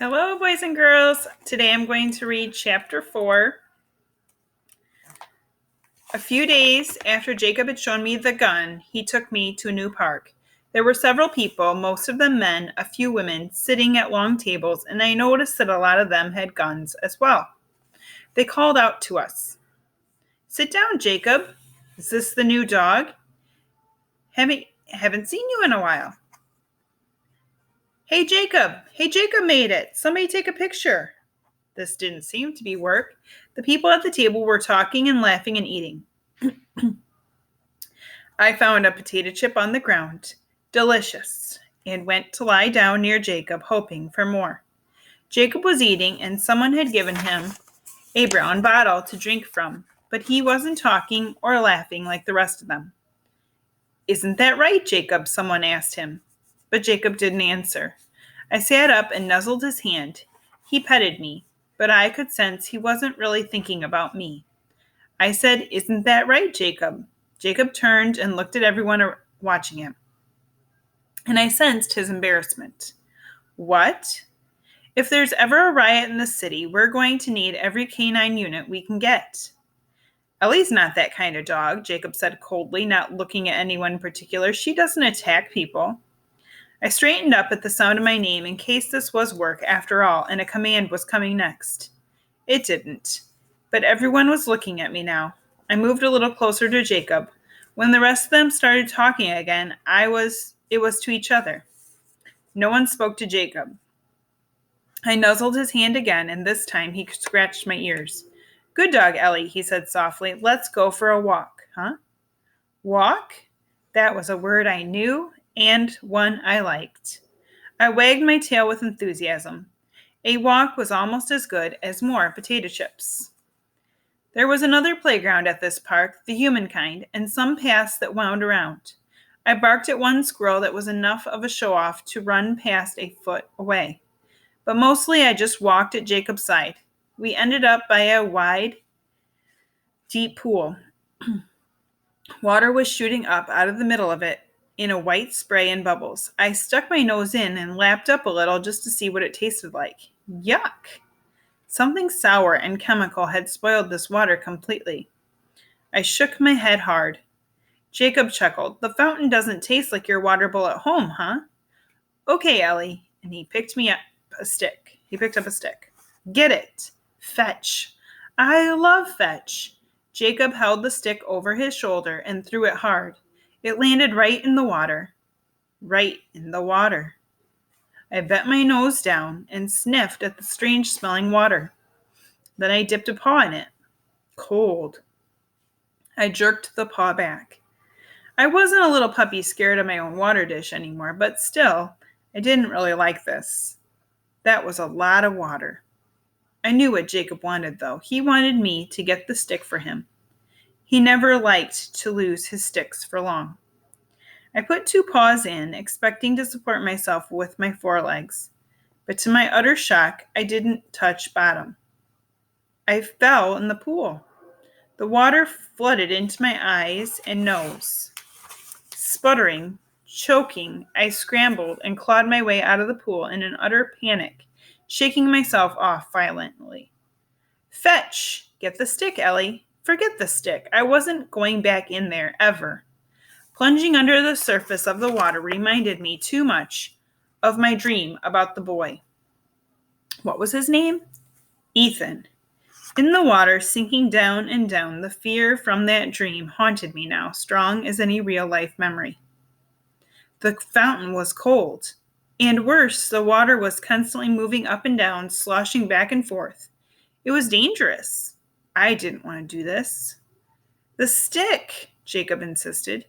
Hello, boys and girls. Today I'm going to read chapter 4. A few days after Jacob had shown me the gun, he took me to a new park. There were several people, most of them men, a few women, sitting at long tables, and I noticed that a lot of them had guns as well. They called out to us. "Sit down, Jacob. Is this the new dog? Haven't seen you in a while." Hey, Jacob. Hey, Jacob made it. Somebody take a picture." This didn't seem to be work. The people at the table were talking and laughing and eating. I found a potato chip on the ground, delicious, and went to lie down near Jacob, hoping for more. Jacob was eating, and someone had given him a brown bottle to drink from, but he wasn't talking or laughing like the rest of them. "Isn't that right, Jacob?" someone asked him. But Jacob didn't answer. I sat up and nuzzled his hand. He petted me, but I could sense he wasn't really thinking about me. I said, "Isn't that right, Jacob?" Jacob turned and looked at everyone watching him, and I sensed his embarrassment. "What? If there's ever a riot in the city, we're going to need every canine unit we can get." "Ellie's not that kind of dog," Jacob said coldly, not looking at anyone in particular. "She doesn't attack people." I straightened up at the sound of my name in case this was work after all and a command was coming next. It didn't, but everyone was looking at me now. I moved a little closer to Jacob. When the rest of them started talking again, it was to each other. No one spoke to Jacob. I nuzzled his hand again, and this time he scratched my ears. "Good dog, Ellie," he said softly. "Let's go for a walk." "Huh? Walk?" That was a word I knew and one I liked. I wagged my tail with enthusiasm. A walk was almost as good as more potato chips. There was another playground at this park, the human kind, and some paths that wound around. I barked at one squirrel that was enough of a show-off to run past a foot away. But mostly I just walked at Jacob's side. We ended up by a wide, deep pool. Water was shooting up out of the middle of it in a white spray and bubbles. I stuck my nose in and lapped up a little just to see what it tasted like. Yuck! Something sour and chemical had spoiled this water completely. I shook my head hard. Jacob chuckled. "The fountain doesn't taste like your water bowl at home, huh?" "Okay, Ellie." And he picked up a stick. "Get it. Fetch." "I love fetch." Jacob held the stick over his shoulder and threw it hard. It landed right in the water. Right in the water. I bent my nose down and sniffed at the strange-smelling water. Then I dipped a paw in it. Cold. I jerked the paw back. I wasn't a little puppy scared of my own water dish anymore, but still, I didn't really like this. That was a lot of water. I knew what Jacob wanted, though. He wanted me to get the stick for him. He never liked to lose his sticks for long. I put 2 paws in, expecting to support myself with my forelegs. But to my utter shock, I didn't touch bottom. I fell in the pool. The water flooded into my eyes and nose. Sputtering, choking, I scrambled and clawed my way out of the pool in an utter panic, shaking myself off violently. "Fetch! Get the stick, Ellie." "Forget the stick. I wasn't going back in there, ever." Plunging under the surface of the water reminded me too much of my dream about the boy. What was his name? Ethan. In the water, sinking down and down, the fear from that dream haunted me now, strong as any real-life memory. The fountain was cold. And worse, the water was constantly moving up and down, sloshing back and forth. It was dangerous. I didn't want to do this. "The stick," Jacob insisted.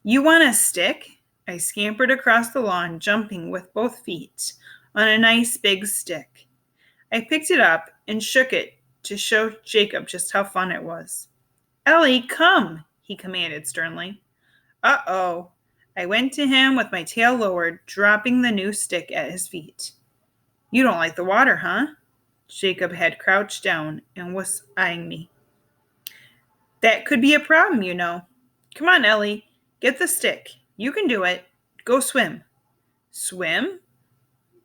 "You want a stick?" I scampered across the lawn, jumping with both feet on a nice big stick. I picked it up and shook it to show Jacob just how fun it was. "Ellie, come," he commanded sternly. Uh-oh. I went to him with my tail lowered, dropping the new stick at his feet. "You don't like the water, huh?" Jacob had crouched down and was eyeing me. "That could be a problem, you know." "Come on, Ellie. Get the stick. You can do it. Go swim." "Swim?"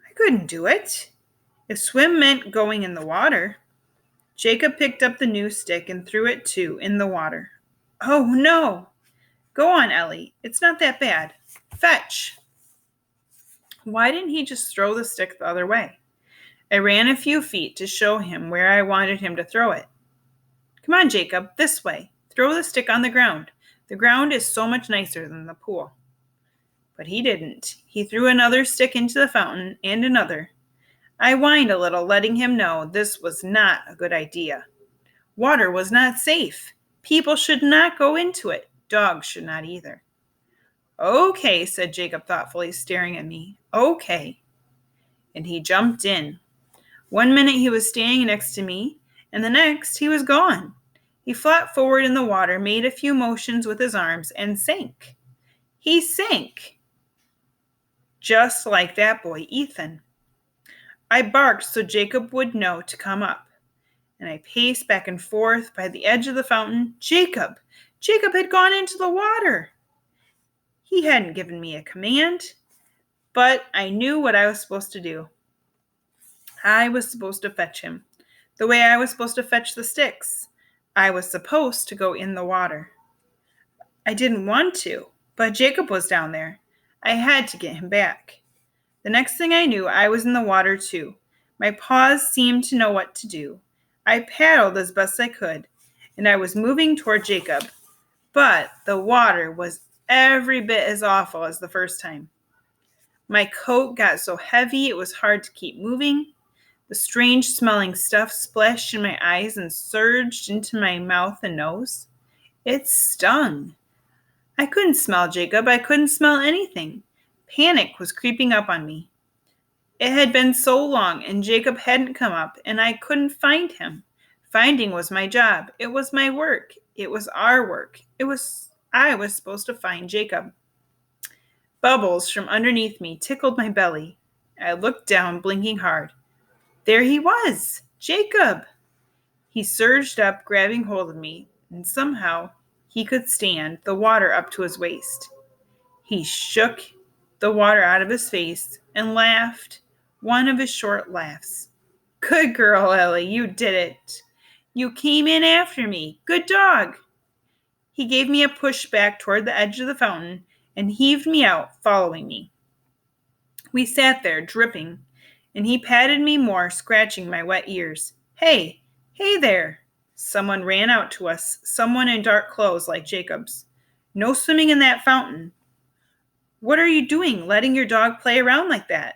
I couldn't do it. If swim meant going in the water, Jacob picked up the new stick and threw it too in the water. Oh no! Go on, Ellie. It's not that bad. Fetch! Why didn't he just throw the stick the other way? I ran a few feet to show him where I wanted him to throw it. Come on, Jacob, this way. Throw the stick on the ground. The ground is so much nicer than the pool. But he didn't. He threw another stick into the fountain and another. I whined a little, letting him know this was not a good idea. Water was not safe. People should not go into it. Dogs should not either. Okay, said Jacob thoughtfully, staring at me. Okay. And he jumped in. 1 minute he was standing next to me, and the next he was gone. He flopped forward in the water, made a few motions with his arms, and sank. He sank. Just like that boy, Ethan. I barked so Jacob would know to come up, and I paced back and forth by the edge of the fountain. Jacob! Jacob had gone into the water. He hadn't given me a command, but I knew what I was supposed to do. I was supposed to fetch him, the way I was supposed to fetch the sticks. I was supposed to go in the water. I didn't want to, but Jacob was down there. I had to get him back. The next thing I knew, I was in the water too. My paws seemed to know what to do. I paddled as best I could, and I was moving toward Jacob, but the water was every bit as awful as the first time. My coat got so heavy it was hard to keep moving. The strange smelling stuff splashed in my eyes and surged into my mouth and nose. It stung. I couldn't smell Jacob. I couldn't smell anything. Panic was creeping up on me. It had been so long, and Jacob hadn't come up, and I couldn't find him. Finding was my job. It was my work. It was our work. I was supposed to find Jacob. Bubbles from underneath me tickled my belly. I looked down, blinking hard. There he was, Jacob. He surged up, grabbing hold of me, and somehow he could stand, the water up to his waist. He shook the water out of his face and laughed, one of his short laughs. Good girl, Ellie, you did it. You came in after me. Good dog. He gave me a push back toward the edge of the fountain and heaved me out, following me. We sat there, dripping, and he patted me more, scratching my wet ears. Hey there. Someone ran out to us, someone in dark clothes like Jacob's. No swimming in that fountain. What are you doing, letting your dog play around like that?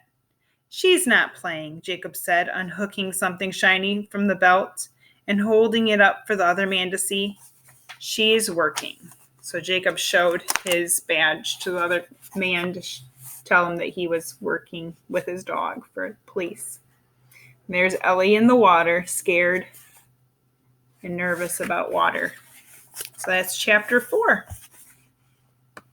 She's not playing, Jacob said, unhooking something shiny from the belt and holding it up for the other man to see. She's working. So Jacob showed his badge to the other man to tell him that he was working with his dog for police. And there's Ellie in the water, scared and nervous about water. So that's chapter 4.